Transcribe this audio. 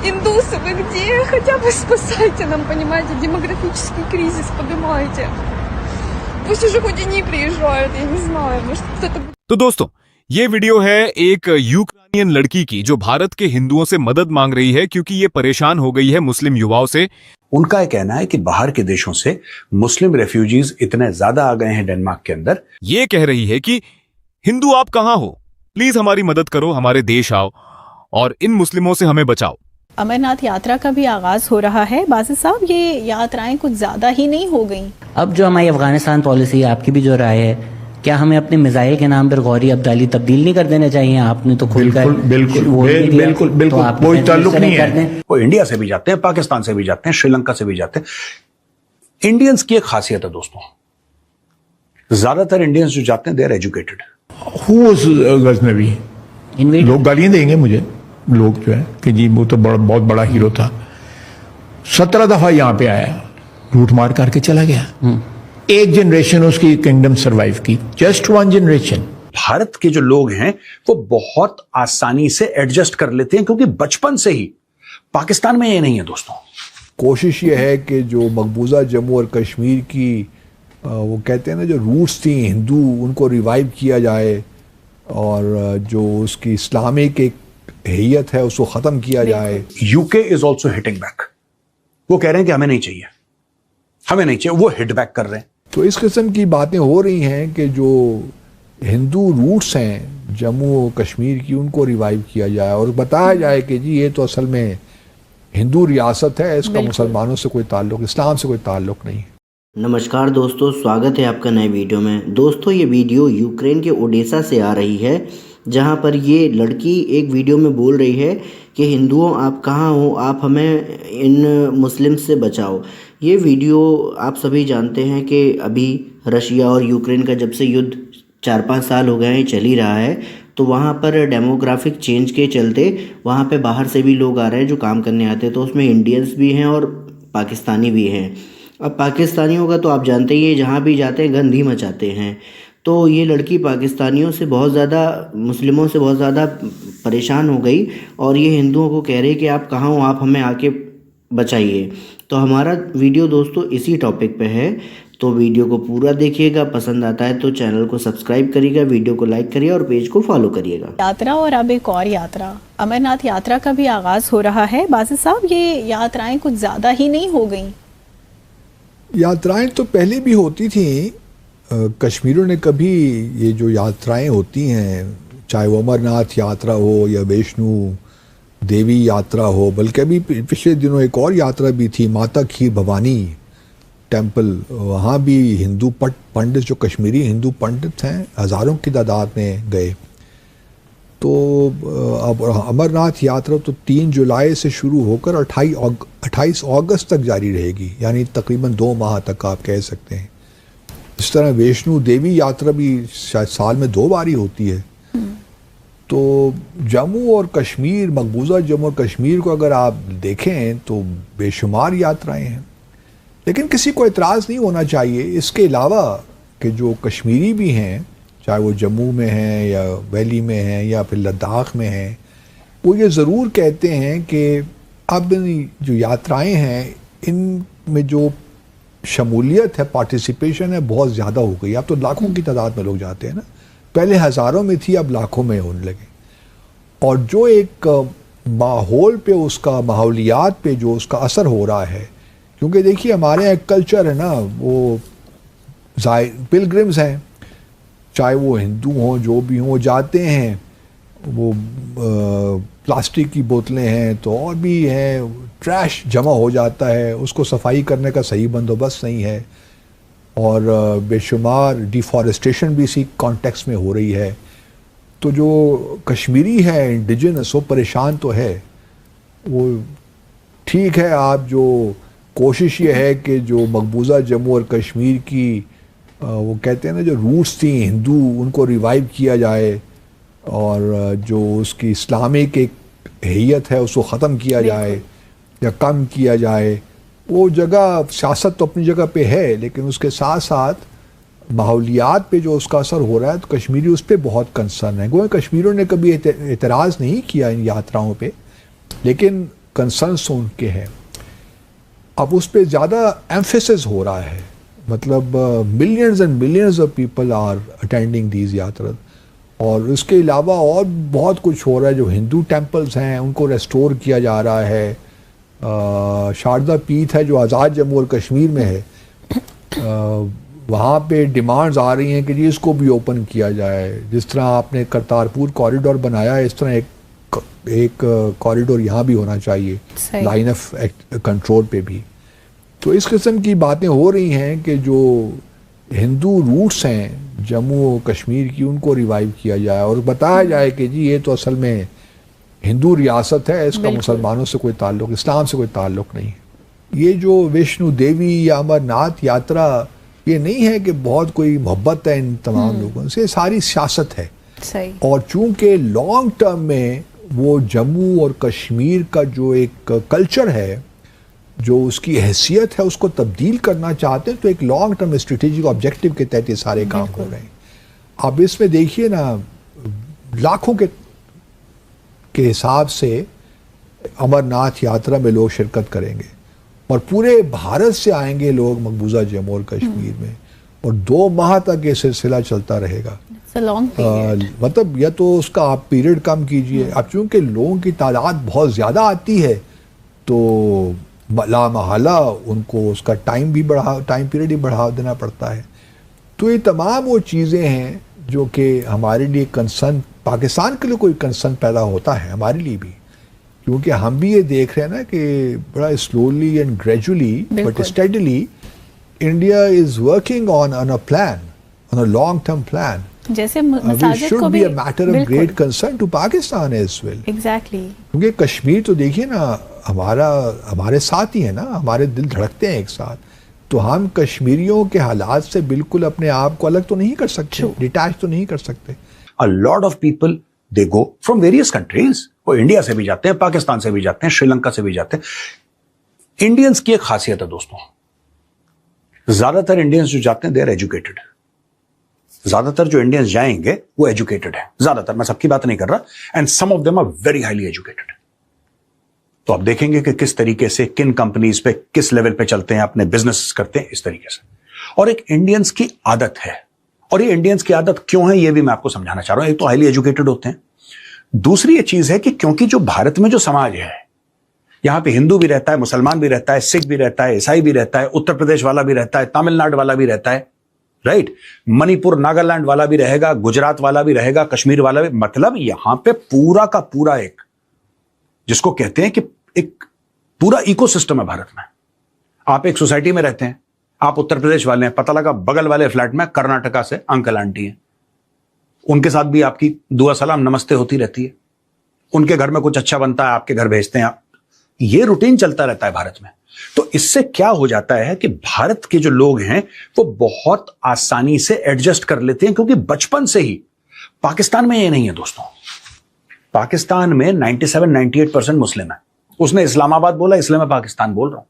Индусы, вы где? Хотя бы спасайте нам, понимаете, демографический кризис поднимайте. Пусть уже хоть они приезжают, я не знаю, может кто-то... तो दोस्तों, ये वीडियो है एक यूक्रेनियन लड़की की जो भारत के हिंदुओं से मदद मांग रही है क्योंकि ये परेशान हो गई है मुस्लिम युवाओं से। उनका यह कहना है कि बाहर के देशों से मुस्लिम रेफ्यूजीज इतने ज्यादा आ गए हैं डेनमार्क के अंदर। ये कह रही है कि हिंदू आप कहां हो, प्लीज हमारी मदद करो, हमारे देश आओ और इन मुस्लिमों से हमें बचाओ। अमरनाथ यात्रा का भी आगाज हो रहा है। बासित साहब, ये यात्राएं कुछ ज्यादा ही नहीं हो गई? अब जो हमारी अफगानिस्तान पॉलिसी है, आपकी भी जो राय है, क्या हमें अपने मिसाइल के नाम पर गौरी अब्दाली तब्दील नहीं कर देने चाहिए? आपने तो खुलकर बिल्कुल कोई ताल्लुक नहीं है। वो इंडिया से भी जाते हैं, पाकिस्तान से भी जाते हैं, श्रीलंका से भी जाते हैं। इंडियंस की एक खासियत है दोस्तों, ज्यादातर इंडियंस जो जाते हैं दे आर एजुकेटेड। गजनवी लोग गालियां देंगे मुझे, लोग जो है कि जी वो तो बहुत बड़ा हीरो था, 17 दफा यहां पे आया, लूट मार करके चला गया। एक जनरेशन उसकी किंगडम सरवाइव की, जस्ट वन जनरेशन। भारत के जो लोग हैं वो बहुत आसानी से एडजस्ट कर लेते हैं क्योंकि बचपन से ही, पाकिस्तान में ये नहीं है दोस्तों। कोशिश ये है कि जो मकबूजा जम्मू और कश्मीर की वो कहते हैं ना जो रूट्स थी हिंदू, उनको रिवाइव किया जाए और जो उसकी इस्लामिक एक हैयत है उसको ख़त्म किया जाए। UK is also hitting back. वो कह रहे हैं कि हमें नहीं चाहिए, हमें नहीं चाहिए, वो हिट बैक कर रहे हैं। तो इस किस्म की बातें हो रही हैं कि जो हिंदू रूट्स हैं जम्मू और कश्मीर की, उनको रिवाइव किया जाए और बताया जाए कि जी ये तो असल में हिंदू रियासत है, इसका मुसलमानों से कोई ताल्लुक, इस्लाम से कोई ताल्लुक नहीं। नमस्कार दोस्तों, स्वागत है आपका नए वीडियो में। दोस्तों, ये वीडियो यूक्रेन के ओडेसा से आ रही है, जहां पर ये लड़की एक वीडियो में बोल रही है कि हिंदुओं आप कहाँ हो, आप हमें इन मुस्लिम से बचाओ। ये वीडियो आप सभी जानते हैं कि अभी रशिया और यूक्रेन का जब से युद्ध 4-5 साल हो गए हैं चल ही रहा है, तो वहाँ पर डेमोग्राफिक चेंज के चलते वहाँ पे बाहर से भी लोग आ रहे हैं जो काम करने आते हैं, तो उसमें इंडियंस भी हैं और पाकिस्तानी भी हैं। अब पाकिस्तानियों का तो आप जानते ही हैं, जहाँ भी जाते हैं गंद ही मचाते हैं। तो ये लड़की पाकिस्तानियों से बहुत ज़्यादा, मुस्लिमों से बहुत ज़्यादा परेशान हो गई और ये हिंदुओं को कह रही कि आप कहाँ हो, आप हमें आके बचाइए। तो हमारा वीडियो दोस्तों इसी टॉपिक पे है, तो वीडियो को पूरा देखिएगा। पसंद आता है तो चैनल को सब्सक्राइब करिएगा, वीडियो को लाइक करिए और पेज को फॉलो करिएगा। यात्रा और अब एक और यात्रा, अमरनाथ यात्रा का भी आगाज हो रहा है। बासित साहब, ये यात्राएं कुछ ज़्यादा ही नहीं हो गई? यात्राएं तो पहले भी होती थी। कश्मीरियों ने कभी ये जो यात्राएं होती हैं, चाहे वो अमरनाथ यात्रा हो या वैष्णो देवी यात्रा हो, बल्कि अभी पिछले दिनों एक और यात्रा भी थी, माता खीर भवानी टेम्पल। वहाँ भी हिंदू पंडित, जो कश्मीरी हिंदू पंडित हैं, हज़ारों की तादाद में गए। तो अब अमरनाथ यात्रा तो 3 जुलाई से शुरू होकर 28 अगस्त तक जारी रहेगी, यानी तकरीबन 2 माह तक आप कह सकते हैं। इस तरह वैष्णो देवी यात्रा भी शायद साल में 2 बार ही होती है। तो जम्मू और कश्मीर, मकबूजा जम्मू और कश्मीर को अगर आप देखें तो बेशुमार यात्राएं हैं, लेकिन किसी को एतराज़ नहीं होना चाहिए। इसके अलावा कि जो कश्मीरी भी हैं, चाहे वो जम्मू में हैं या वैली में हैं या फिर लद्दाख में हैं, वो ये ज़रूर कहते हैं कि अब जो यात्राएं हैं इनमें जो शमूलियत है, पार्टिसिपेशन है, बहुत ज़्यादा हो गई। अब तो लाखों की तादाद में लोग जाते हैं ना, पहले हज़ारों में थी, अब लाखों में होने लगे। और जो एक माहौल पे, उसका माहौलियात पे जो उसका असर हो रहा है, क्योंकि देखिए हमारे यहाँ कल्चर है ना, वो पिलग्रिम्स हैं, चाहे वो हिंदू हों जो भी हों, जाते हैं। वो प्लास्टिक की बोतलें हैं तो और भी हैं, ट्रैश जमा हो जाता है, उसको सफाई करने का सही बंदोबस्त नहीं है और बेशुमार डिफॉरेस्टेशन भी इसी कॉन्टेक्स्ट में हो रही है। तो जो कश्मीरी है, इंडिजिनस, वो परेशान तो है। वो ठीक है, आप जो कोशिश ये है कि जो मकबूजा जम्मू और कश्मीर की वो कहते हैं ना जो रूट्स थी हिंदू, उनको रिवाइव किया जाए और जो उसकी इस्लामिक एक हैयत है उसको ख़त्म किया जाए या कम किया जाए। वो जगह, सियासत तो अपनी जगह पे है, लेकिन उसके साथ साथ माहौलियात पे जो उसका असर हो रहा है, तो कश्मीरी उस पर बहुत कंसर्न है। गोया कश्मीरियों ने कभी एतराज़ नहीं किया इन यात्राओं पे, लेकिन कंसर्न्स उनके हैं, अब उस पर ज़्यादा एम्फेसिस हो रहा है। मतलब millions and millions of people are attending these yatra, और उसके अलावा और बहुत कुछ हो रहा है। जो हिंदू टेम्पल्स हैं उनको रेस्टोर किया जा रहा है। शारदा पीठ है जो आज़ाद जम्मू और कश्मीर में है, वहाँ पे डिमांड्स आ रही हैं कि जी इसको भी ओपन किया जाए। जिस तरह आपने करतारपुर कॉरिडोर बनाया है, इस तरह एक कॉरिडोर यहाँ भी होना चाहिए, लाइन ऑफ कंट्रोल पे भी। तो इस किस्म की बातें हो रही हैं कि जो हिंदू रूट्स हैं जम्मू और कश्मीर की, उनको रिवाइव किया जाए और बताया जाए कि जी ये तो असल में हिंदू रियासत है, इसका मुसलमानों से कोई ताल्लुक, इस्लाम से कोई ताल्लुक नहीं। ये जो वैष्णो देवी या अमरनाथ यात्रा, ये नहीं है कि बहुत कोई मोहब्बत है इन तमाम लोगों से, सारी सियासत है। सही। और चूंकि लॉन्ग टर्म में वो जम्मू और कश्मीर का जो एक कल्चर है, जो उसकी हैसियत है, उसको तब्दील करना चाहते हैं, तो एक लॉन्ग टर्म स्ट्रेटेजिक ऑब्जेक्टिव के तहत ये सारे काम हो रहे हैं। अब इसमें देखिए ना, लाखों के हिसाब से अमरनाथ यात्रा में लोग शिरकत करेंगे और पूरे भारत से आएंगे लोग मकबूजा जम्मू और कश्मीर में, और 2 माह तक ये सिलसिला चलता रहेगा। मतलब या तो उसका आप पीरियड कम कीजिए। अब चूंकि लोगों की तादाद बहुत ज़्यादा आती है तो लामहला उनको उसका टाइम पीरियड भी बढ़ा देना पड़ता है। तो ये तमाम वो चीज़ें हैं जो कि हमारे लिए कंसर्न, पाकिस्तान के लिए कोई कंसर्न पैदा होता है, हमारे लिए भी, क्योंकि हम भी ये देख रहे हैं ना कि बड़ा slowly and gradually but steadily India is working on a plan, on a long term plan. जैसे मसाजिद को भी matter of great concern to Pakistan as well. Exactly. क्योंकि कश्मीर तो देखिए ना, हमारे साथ ही है ना, हमारे दिल धड़कते हैं एक साथ, तो हम कश्मीरियों के हालात से बिल्कुल अपने आप को अलग तो नहीं कर सकते, डिटैच तो नहीं कर सकते। A lot of people they go from various countries, वो इंडिया से भी जाते हैं, पाकिस्तान से भी जाते हैं, श्रीलंका से भी जाते हैं। इंडियंस की एक खासियत है दोस्तों, ज्यादातर इंडियंस जो जाते हैं दे आर एजुकेटेड। ज्यादातर जो इंडियंस जाएंगे वो एजुकेटेड है, ज्यादातर, मैं सबकी बात नहीं कर रहा, and some of them are very highly educated. तो आप देखेंगे कि किस तरीके से, किन कंपनीज पे, किस लेवल पे चलते हैं, अपने बिजनेस करते हैं इस तरीके से। और एक इंडियंस की आदत है, और ये इंडियंस की आदत क्यों है ये भी मैं आपको समझाना चाह रहा हूं। एक तो हाईली एजुकेटेड होते हैं, दूसरी ये चीज है कि क्योंकि जो भारत में जो समाज है, यहां पे हिंदू भी रहता है, मुसलमान भी रहता है, सिख भी रहता है, ईसाई भी रहता है, उत्तर प्रदेश वाला भी रहता है, तमिलनाडु वाला भी रहता है, राइट, मणिपुर नागालैंड वाला भी रहेगा, गुजरात वाला भी रहेगा, कश्मीर वाला भी, मतलब यहां पे पूरा का पूरा एक, जिसको कहते हैं कि एक पूरा इकोसिस्टम है भारत में। आप एक सोसाइटी में रहते हैं, आप उत्तर प्रदेश वाले हैं, पता लगा बगल वाले फ्लैट में कर्नाटका से अंकल आंटी हैं, उनके साथ भी आपकी दुआ सलाम नमस्ते होती रहती है, उनके घर में कुछ अच्छा बनता है, आपके घर भेजते हैं आप, ये रूटीन चलता रहता है भारत में। तो इससे क्या हो जाता है कि भारत के जो लोग हैं वो बहुत आसानी से एडजस्ट कर लेते हैं, क्योंकि बचपन से ही, पाकिस्तान में ये नहीं है दोस्तों, पाकिस्तान में 97-98% मुस्लिम है। उसने इस्लामाबाद बोला, इसलिए मैं पाकिस्तान बोल रहा हूं।